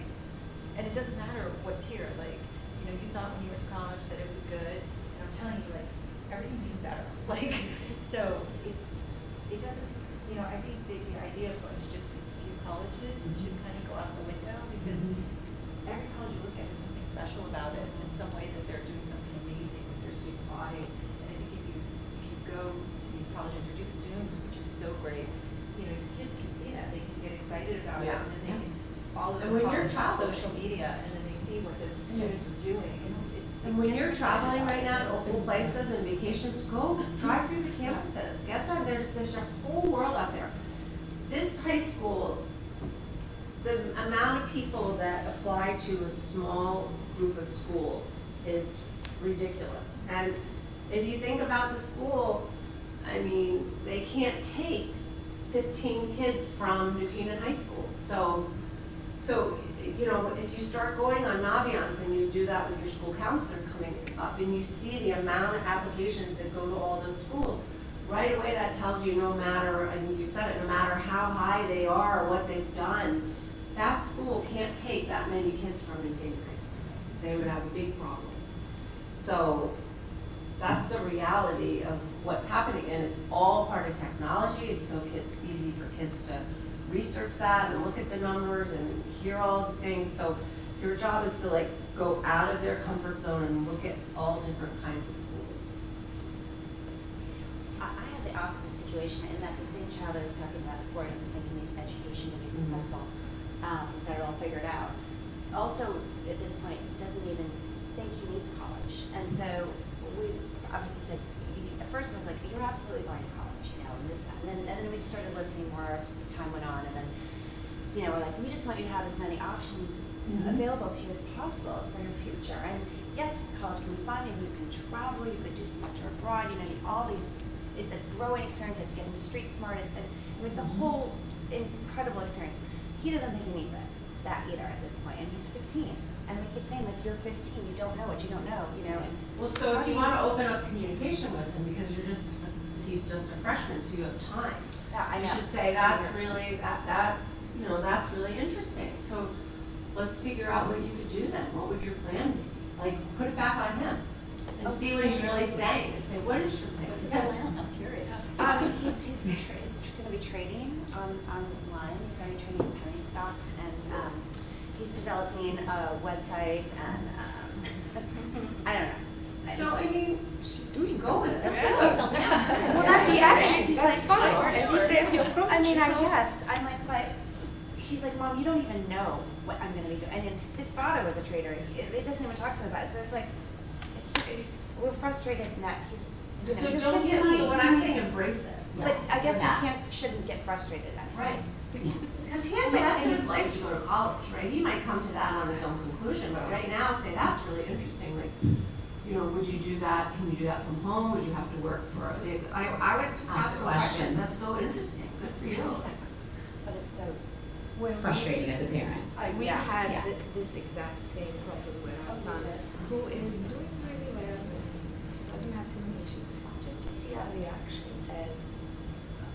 and it doesn't matter what tier, like, you know, you thought when you went to college that it was good, and I'm telling you, like, everything's even better, like, so it doesn't, you know, I think the idea of going to just these few colleges should kind of go out the window, because every college you look at has something special about it in some way, that they're doing something amazing with their student body. And I think if you go to these colleges or do Zooms, which is so great, you know, your kids can see that, they can get excited about it, Yeah. and then they can follow And the when you're college on traveling- social media, and then they see what the students are doing. And when you're traveling right now to open places and vacations, go drive through the campuses, get them, there's a whole world out there. This high school, the amount of people that apply to a small group of schools is ridiculous. And if you think about the school, I mean, they can't take 15 kids from New Canaan High School. So, you know, if you start going on Naviance and you do that with your school counselor coming up and you see the amount of applications that go to all those schools, right away that tells you no matter, I think you said it, no matter how high they are or what they've done, that school can't take that many kids from New Canaan High School. They would have a big problem. So that's the reality of what's happening, and it's all part of technology. It's so easy for kids to research that and look at the numbers and hear all the things. So your job is to like go out of their comfort zone and look at all different kinds of schools. I have the opposite situation in that the same child I was talking about before doesn't think he needs education to be successful. He's got it all figured out. Also, at this point, doesn't even think he needs college. And so we obviously said, at first I was like, you're absolutely going to college, you know, and this, that. And then we started listening more as time went on, and then, you know, we're like, we just want you to have as many options available to you as possible for your future. And yes, college can be fun, and you can travel, you could do semester abroad, you know, all these, it's a growing experience, it's getting street smart, it's a whole incredible experience. He doesn't think he needs that either at this point, and he's 15. And we keep saying, like, you're 15, you don't know what you don't know, you know. And Well, so if you want to open up communication with him, because he's just a freshman, so you have time. yeah, I You know. should say, that's really, you know, that's really interesting. So let's figure out what you could do then. What would your plan be? Like, put it back on him and see what he's really saying and say, what is your plan? Because I'm curious. He's going to be trading online. He's already trading in penny stocks, and he's developing a website, and I don't know. So, I mean, She's doing go with it. something. That's Well, good. that's the action. That's fine. At least there's your approach. I mean, I guess. I'm like, but he's like, Mom, you don't even know what I'm gonna be doing. And then his father was a trader. It doesn't even talk to him about it. So it's like, it's just, we're frustrated in that he's. you know, So he's don't get, 15. so what I'm saying, embrace it. But I guess we shouldn't get frustrated at it. Right. Because he has the rest of his life to go to college, right? He might come to that on his own conclusion, but right now say, that's really interesting. Like, you know, would you do that? Can you do that from home? Would you have to work for, I would just ask him questions. That's so interesting. Good for you. But it's so. It's frustrating as a parent. We Yeah. had this exact same problem with our son, who is doing really well, doesn't have too many issues. Just to see our reaction says,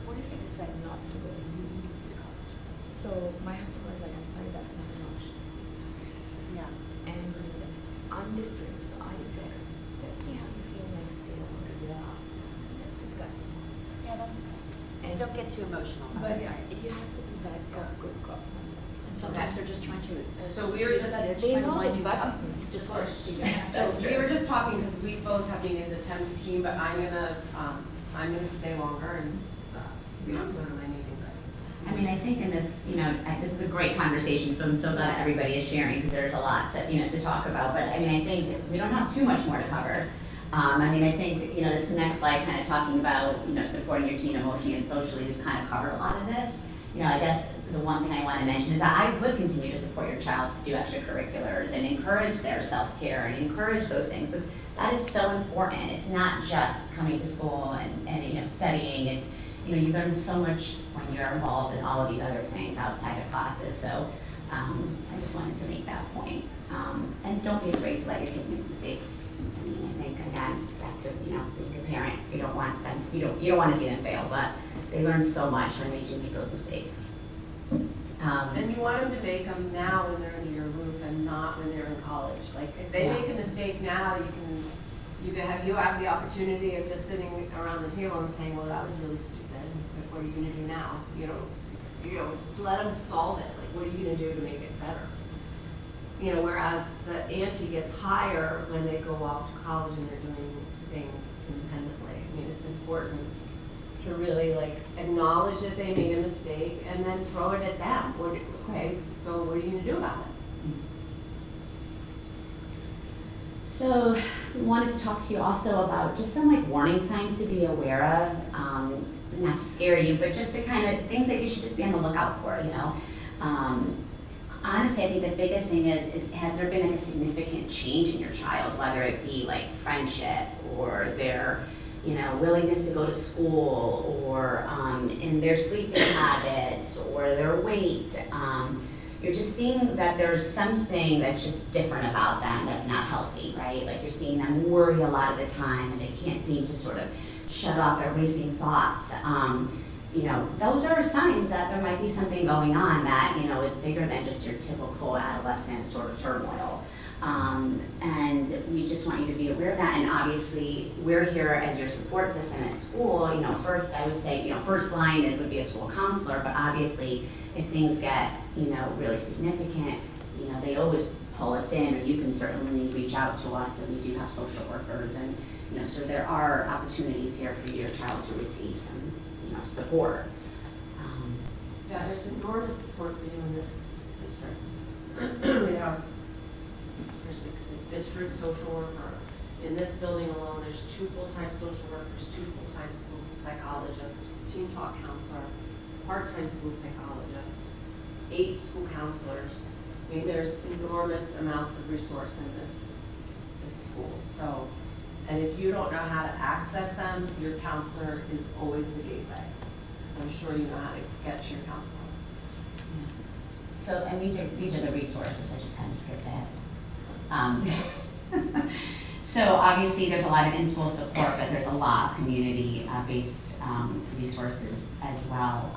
what if you decide not to go to college? So my husband was like, I'm sorry, that's not an option. Yeah. And I'm different, so I said, let's see how you feel next year. Let's discuss it. Yeah, that's, And don't get too emotional. But if you have to be bad cop, good cop sometimes. And sometimes they're just trying to. So we were just- They know wind the you up. buttons to Just push. So we were just talking, because we both have meetings at 10:15, but I'm gonna stay longer and, we don't go to my meeting, but. I mean, I think in this, this is a great conversation, so I'm so glad everybody is sharing, because there's a lot to, to talk about, but I mean, I think we don't have too much more to cover. I mean, I think, this next slide kind of talking about, supporting your teen emotionally and socially, we've kind of covered a lot of this. I guess the one thing I want to mention is that I would continue to support your child to do extracurriculars and encourage their self-care and encourage those things, because that is so important. It's not just coming to school and studying, it's, you learn so much when you're involved in all of these other things outside of classes, so I just wanted to make that point. And don't be afraid to let your kids make mistakes. I mean, I think, again, back to, being a parent, you don't want them, you don't want to see them fail, but they learn so much when they do make those mistakes. And you want them to make them now when they're under your roof and not when they're in college. Like, if they make a mistake now, you have the opportunity of just sitting around the table and saying, well, that was really stupid. Like, what are you gonna do now? Let them solve it. Like, what are you gonna do to make it better? Whereas the ante gets higher when they go off to college and they're doing things independently. I mean, it's important to really acknowledge that they made a mistake and then throw it at them. Okay, so what are you gonna do about it? So we wanted to talk to you also about just some warning signs to be aware of, not to scare you, but just to kind of things that you should just be on the lookout for, Honestly, I think the biggest thing is has there been a significant change in your child, whether it be friendship or their, willingness to go to school or in their sleeping habits or their weight. You're just seeing that there's something that's just different about them that's not healthy, right? Like you're seeing them worry a lot of the time and they can't seem to sort of shut off their racing thoughts. Those are signs that there might be something going on that, is bigger than just your typical adolescent sort of turmoil. And we just want you to be aware of that. And obviously, we're here as your support system at school. First, I would say, first line would be a school counselor, but obviously, if things get, really significant, they always pull us in, or you can certainly reach out to us, and we do have social workers, and, so there are opportunities here for your child to receive some, support. Yeah, there's enormous support for you in this district. There's a district social worker. In this building alone, there's 2 full-time social workers, 2 full-time school psychologists, teen talk counselor, part-time school psychologist, 8 school counselors. I mean, there's enormous amounts of resource in this school. So, and if you don't know how to access them, your counselor is always the gateway. So I'm sure you know how to get to your counselor. So, and these are the resources, I just kind of skipped ahead. So obviously there's a lot of in-school support, but there's a lot of community-based resources as well.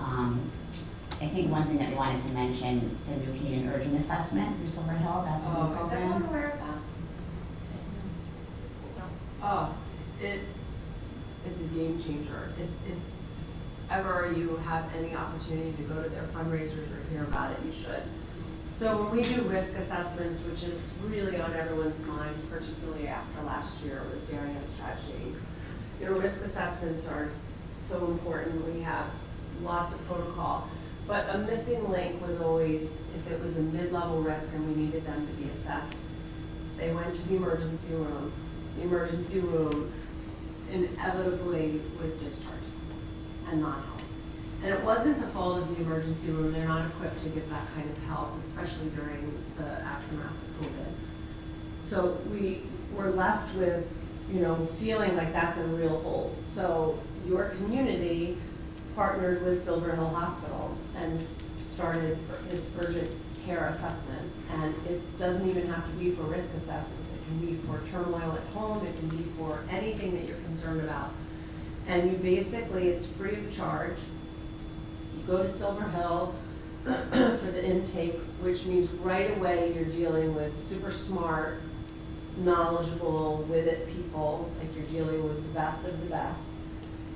I think one thing that we wanted to mention, the New Canaan Urgent Assessment through Silver Hill, that's a new program. Is everyone aware of that? Oh, it is a game changer. If ever you have any opportunity to go to their fundraisers or hear about it, you should. So when we do risk assessments, which is really on everyone's mind, particularly after last year with Darien's tragedies, risk assessments are so important. We have lots of protocol. But a missing link was always if it was a mid-level risk and we needed them to be assessed. They went to the emergency room. The emergency room inevitably would discharge and not help. And it wasn't the fault of the emergency room. They're not equipped to give that kind of help, especially during the aftermath of COVID. So we were left with, feeling like that's a real hole. So your community partnered with Silver Hill Hospital and started this urgent care assessment. And it doesn't even have to be for risk assessments. It can be for turmoil at home. It can be for anything that you're concerned about. And you basically, it's free of charge. You go to Silver Hill, for the intake, which means right away you're dealing with super smart, knowledgeable, with it people, like you're dealing with the best of the best.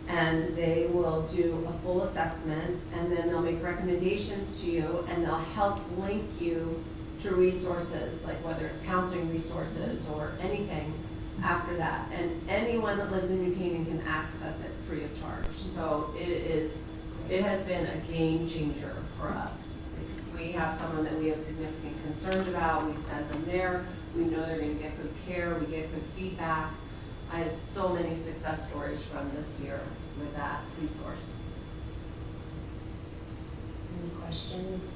And they will do a full assessment, and then they'll make recommendations to you, and they'll help link you to resources, like whether it's counseling resources or anything after that. And anyone that lives in New Canaan can access it free of charge. So it has been a game changer for us. If we have someone that we have significant concerns about, we send them there. We know they're gonna get good care, we get good feedback. I have so many success stories from this year with that resource. Any questions?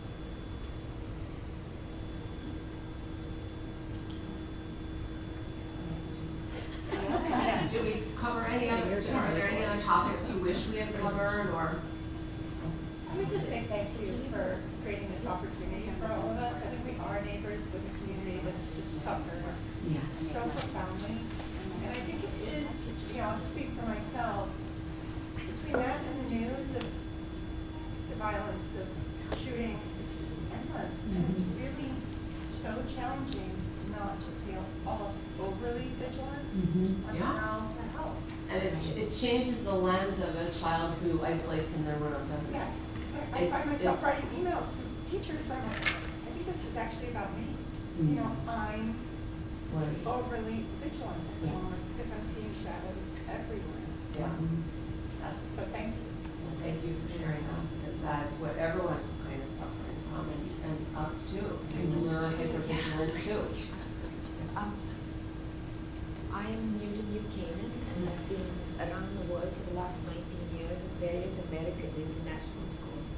Did we cover any other, are there any other topics you wish we had covered, or? I would just say thank you for creating this opportunity for all of us. I think we are neighbors with this community that's just suffered so profoundly. And I think it is, I'll just speak for myself, between that and the news of the violence of shootings, it's just endless. And it's really so challenging not to feel almost overly vigilant on how to help. And it changes the lens of a child who isolates in their room, doesn't it? Yes. I find myself writing emails to teachers, I'm like, I think this is actually about me. I'm overly vigilant anymore because I'm seeing shadows everywhere. Yeah. That's, So thank you. well, thank you for sharing that, because that is what everyone's kind of suffering from, and us too. And we're hyper vigilant too. I am new to New Canaan, and I've been around the world for the last 19 years at various American international schools.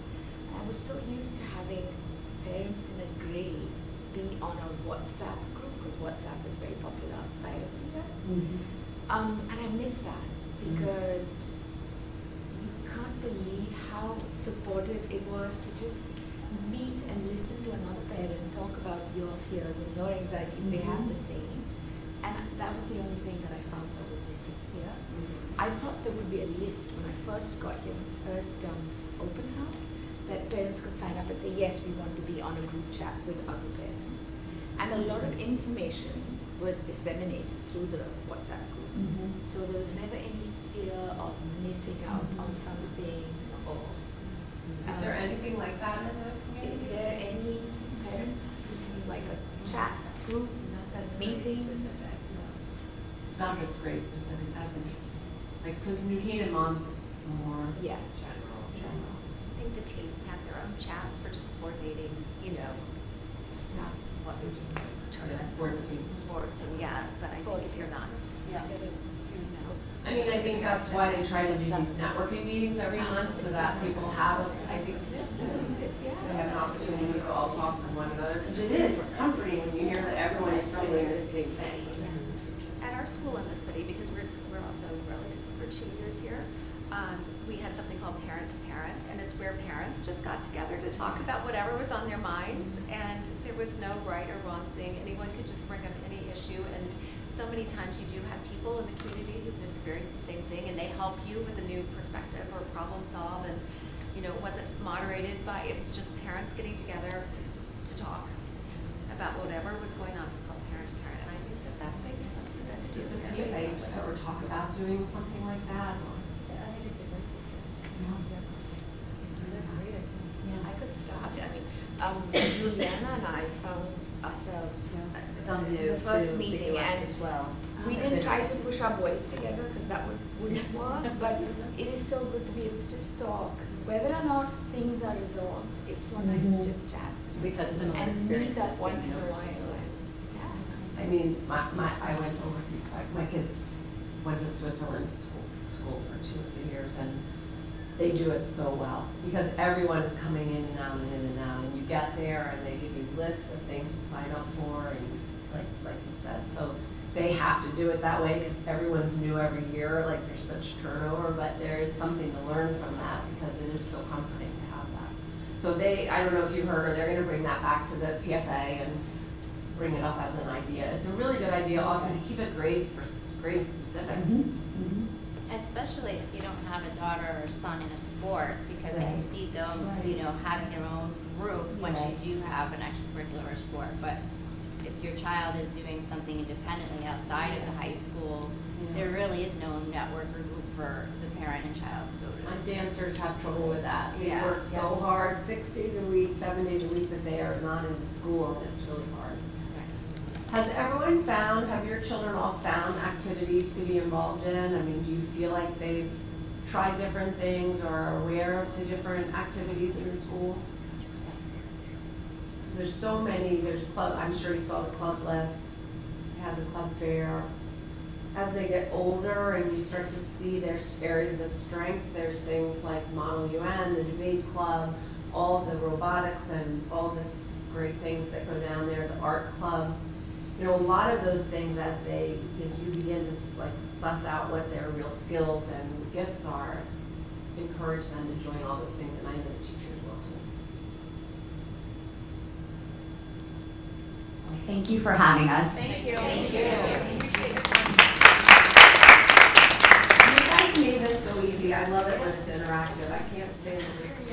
I was so used to having parents in a grade be on a WhatsApp group, because WhatsApp is very popular outside of the US. And I miss that because you can't believe how supportive it was to just meet and listen to another parent talk about your fears and your anxieties. They have the same. And that was the only thing that I found that was missing here. I thought there would be a list when I first got here, first open house, that parents could sign up and say, yes, we want to be on a group chat with other parents. And a lot of information was disseminated through the WhatsApp group. So there was never any fear of missing out on something or... Is there anything like that in the community? Is there any parent, like a chat group, meetings? Not that's grade specific, that's interesting. Like, because New Canaan Moms is more Yeah. general. I think the teams have their own chats for just coordinating, what tournaments. Sports teams. Sports, and but I think if you're not. I mean, I think that's why they try to do these networking meetings every month, so that people have, I think, they have an opportunity to all talk to one another, because it is comforting when you hear that everyone is struggling with the same thing. At our school in the city, because we're also relatively for 2 years here, we had something called Parent to Parent, and it's where parents just got together to talk about whatever was on their minds, and there was no right or wrong thing. Anyone could just bring up any issue, and so many times you do have people in the community who've experienced the same thing, and they help you with a new perspective or problem solve, and it wasn't moderated by, it was just parents getting together to talk about whatever was going on. It was called Parent to Parent, and I think that that's maybe something that could Does the do. PFA ever talk about doing something like that? I could start. I mean, Juliana and I found ourselves It's on the first meeting, and well. we didn't try to push our voice together because that wouldn't work, but it is so good to be able to just talk. Whether or not things are resolved, it's so nice to just chat. We've had similar and meet experiences up once in a being while. overseas. I mean, I went overseas, my kids went to Switzerland to school for 2 or 3 years, and they do it so well, because everyone is coming in and out and in and out, and you get there and they give you lists of things to sign up for, and like you said, so they have to do it that way, because everyone's new every year, like there's such turnover, but there is something to learn from that, because it is so comforting to have that. So I don't know if you heard, or they're gonna bring that back to the PFA and bring it up as an idea. It's a really good idea also to keep it grade specific. Especially if you don't have a daughter or son in a sport, because I can see them, you know, having their own group once you do have an extracurricular or sport. But if your child is doing something independently outside of the high school, there really is no network or group for the parent and child to go to. My dancers have trouble with that. They Yeah. work so hard, 6 days a week, 7 days a week, that they are not in school, and it's really hard. Has everyone found, have your children all found activities to be involved in? I mean, do you feel like they've tried different things or are aware of the different activities in the school? Because there's so many, there's club, I'm sure you saw the club lists, you had the club fair. As they get older and you start to see their areas of strength, there's things like Model UN, the debate club, all the robotics and all the great things that go down there, the art clubs. You know, a lot of those things as you begin to like suss out what their real skills and gifts are, encourage them to join all those things, and I know the teachers will too. Thank you for having us. Thank you. Thank you. You guys made this so easy. I love it when it's interactive. I can't stand just.